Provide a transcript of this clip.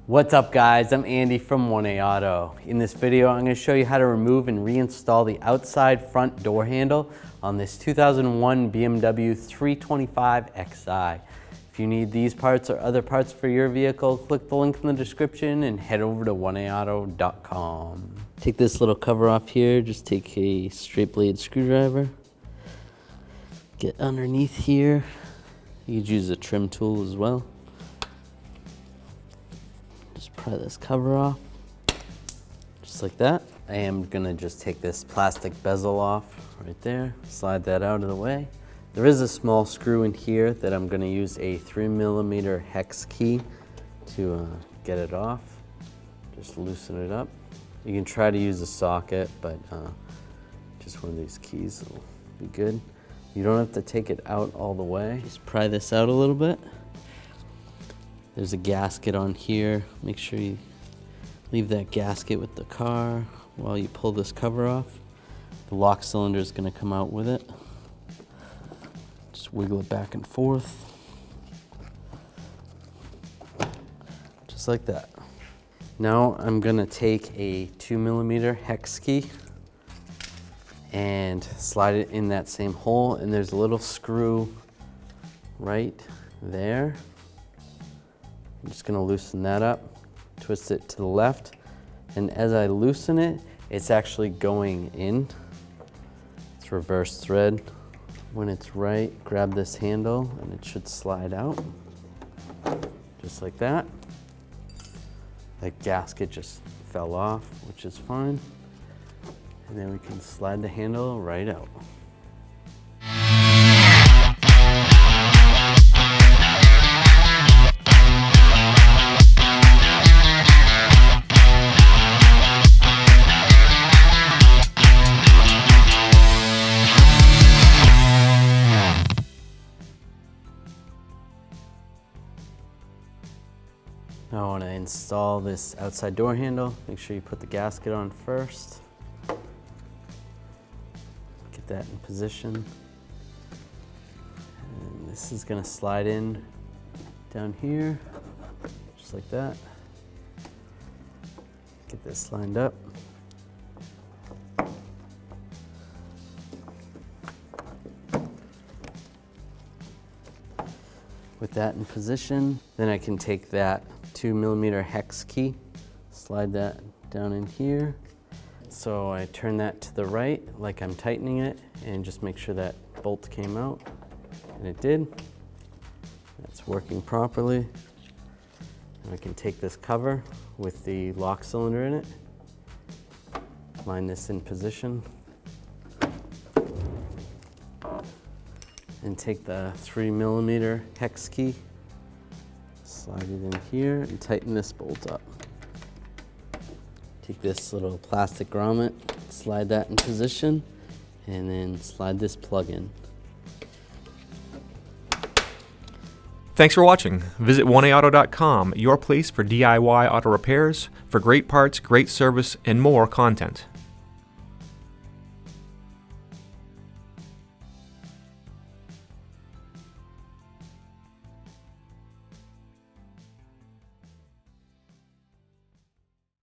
What's up guys, I'm Andy from 1A Auto. In this video, I'm going to show you how to remove and reinstall the outside front door handle on this 2001 BMW 325Xi. If you need these parts or other parts for your vehicle, click the link in the description and head over to 1AAuto.com. Take this little cover off here, just take a straight blade screwdriver. Get underneath here. You could use a trim tool as well. Just pry this cover off, just like that. I am gonna just take this plastic bezel off right there, slide that out of the way. There is a small screw in here that I'm gonna use a 3mm hex key to get it off. Just loosen it up. You can try to use a socket, but just one of these keys will be good. You don't have to take it out all the way. Just pry this out a little bit. There's a gasket on here. Make sure you leave that gasket with the car while you pull this cover off. The lock cylinder is going to come out with it. Just wiggle it back and forth. Just like that. Now I'm going to take a 2mm hex key and slide it in that same hole, and there's a little screw right there. I'm just gonna loosen that up, twist it to the left, and as I loosen it, it's actually going in. It's reverse thread. When it's right, grab this handle and it should slide out, just like that. That gasket just fell off, which is fine. And then we can slide the handle right out. Now I want to install this outside door handle. Make sure you put the gasket on first. Get that in position. And this is going to slide in down here, just like that. Get this lined up. With that in position, then I can take that 2mm hex key, slide that down in here. So I turn that to the right like I'm tightening it, and just make sure that bolt came out, and it did. That's working properly. And I can take this cover with the lock cylinder in it, line this in position, and take the 3mm hex key, slide it in here and tighten this bolt up. Take this little plastic grommet, slide that in position, and then slide this plug in. Thanks for watching. Visit 1AAuto.com, your place for DIY auto repairs, for great parts, great service, and more content.